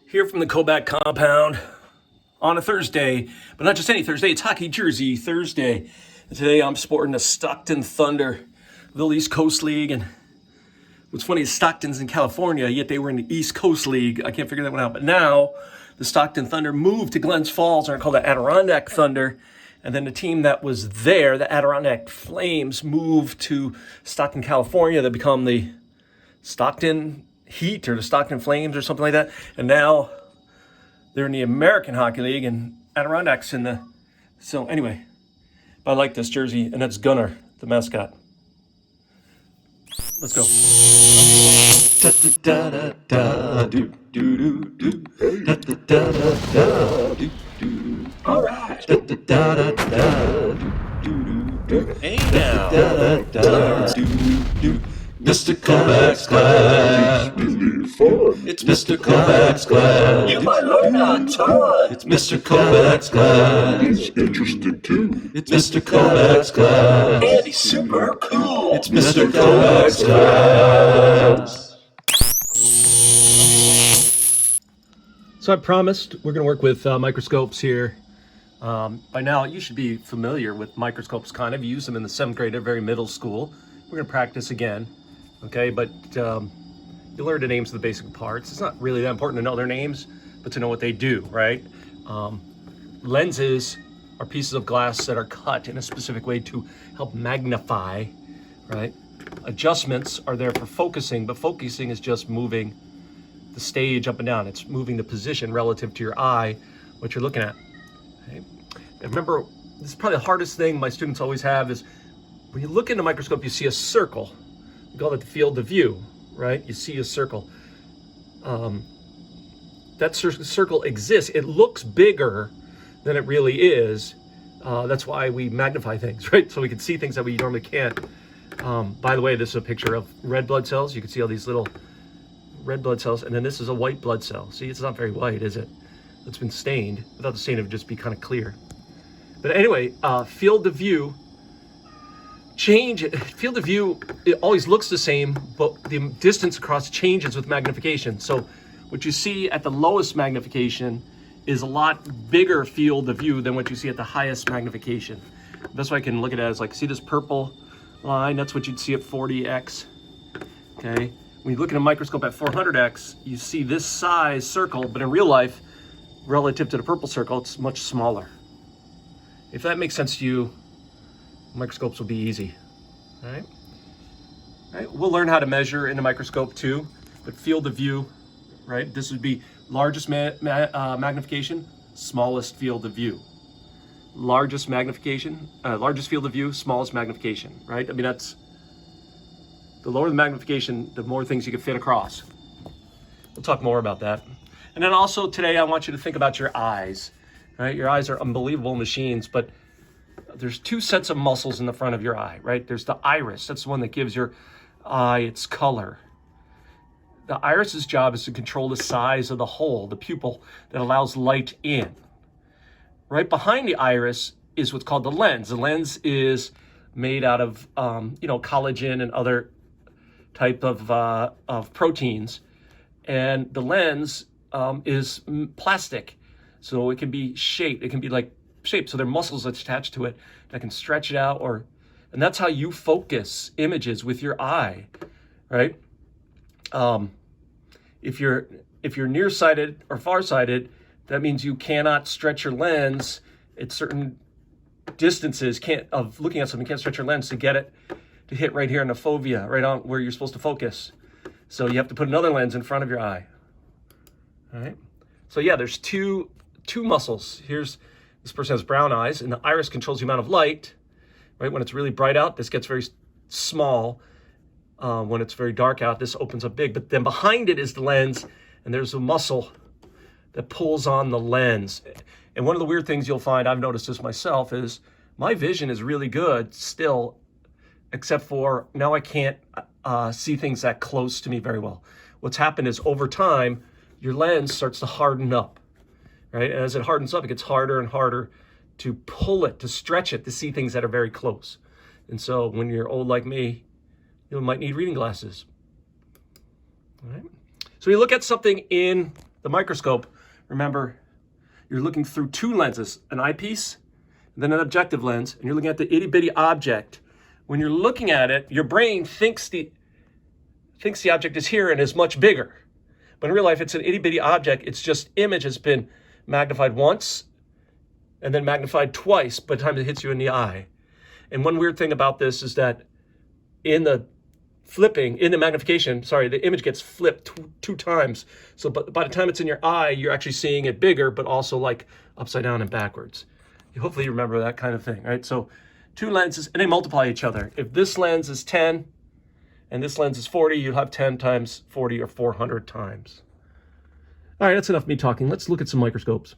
Here from the Kobach compound on a Thursday, but not just any Thursday, it's Hockey Jersey Thursday. And today I'm sporting a Stockton Thunder, Little East Coast League. And what's funny is Stockton's in California, yet they were in the East Coast League. I can't figure that one out. But now the Stockton Thunder moved to Glens Falls, and are called the Adirondack Thunder. And then the team that was there, the Adirondack Flames, moved to Stockton, California. They become the Stockton Heat or the Stockton Flames or something like that. And now they're in the American Hockey League, and Adirondacks in the... So anyway, but I like this jersey, and that's Gunnar, the mascot. Let's go. All right. Hey now. Mr. Kobach's class. It's Mr. Kobach's class. You might learn a ton. It's Mr. Kobach's class. It's interesting too. It's Mr. Kobach's class. And he's super cool. It's Mr. Kobach's class. So I promised we're going to work with microscopes here. By now you should be familiar with microscopes, kind of. You use them in the 7th grade at very middle school. We're going to practice again, okay? But you learn the names of the basic parts. It's not really that important to know their names, but to know what they do, right? Lenses are pieces of glass that are cut in a specific way to help magnify, right? Adjustments are there for focusing, but focusing is just moving the stage up and down. It's moving the position relative to your eye, what you're looking at. Okay? And remember, this is probably the hardest thing my students always have is when you look in the microscope, you see a circle. We call it the field of view, right? You see a circle. That circle exists. It looks bigger than it really is. That's why we magnify things, right? So we can see things that we normally can't. By the way, this is a picture of red blood cells. You can see all these little red blood cells, and then this is a white blood cell. See, it's not very white, is it? It's been stained. Without the stain, it would just be kind of clear. But anyway, field of view. Field of view, it always looks the same, but the distance across changes with magnification. So what you see at the lowest magnification is a lot bigger field of view than what you see at the highest magnification. That's why I can look at it as like, see this purple line? That's what you'd see at 40x, okay? When you look at a microscope at 400x, you see this size circle, but in real life, relative to the purple circle, it's much smaller. If that makes sense to you, microscopes will be easy. All right? All right, we'll learn how to measure in a microscope too, but field of view, right? This would be largest magnification, smallest field of view. Largest magnification, largest field of view, smallest magnification, right? I mean, that's, the lower the magnification, the more things you can fit across. We'll talk more about that. And then also today, I want you to think about your eyes, right? Your eyes are unbelievable machines, but there's 2 sets of muscles in the front of your eye, right? There's the iris. That's the one that gives your eye its color. The iris's job is to control the size of the hole, the pupil that allows light in. Right behind the iris is what's called the lens. The lens is made out of, collagen and other type of proteins. And the lens is plastic. So it can be shaped. It can be like shape, so there are muscles that's attached to it that can stretch it out, and that's how you focus images with your eye, right? If you're nearsighted or farsighted, that means you cannot stretch your lens at certain distances. Of looking at something, you can't stretch your lens to get it to hit right here in the fovea, right on where you're supposed to focus. So you have to put another lens in front of your eye. All right. So yeah, there's two muscles. This person has brown eyes, and the iris controls the amount of light, right? When it's really bright out, this gets very small. When it's very dark out, this opens up big. But then behind it is the lens, and there's a muscle that pulls on the lens. And one of the weird things you'll find, I've noticed this myself, is my vision is really good still, except for now I can't see things that close to me very well. What's happened is over time, your lens starts to harden up. Right? As it hardens up, it gets harder and harder to pull it, to stretch it, to see things that are very close. And so when you're old like me, you might need reading glasses. All right? So you look at something in The microscope, remember, you're looking through two lenses, an eyepiece, and then an objective lens, and you're looking at the itty-bitty object. When you're looking at it, your brain thinks the object is here and is much bigger. But in real life, it's an itty-bitty object. It's just image has been magnified once and then magnified twice by the time it hits you in the eye. And one weird thing about this is that in the magnification, the image gets flipped two times. So by the time it's in your eye, you're actually seeing it bigger, but also like upside down and backwards. Hopefully you remember that kind of thing, right? So two lenses, and they multiply each other. If this lens is 10 and this lens is 40, you'll have 10 times 40 or 400 times. All right, that's enough of me talking. Let's look at some microscopes.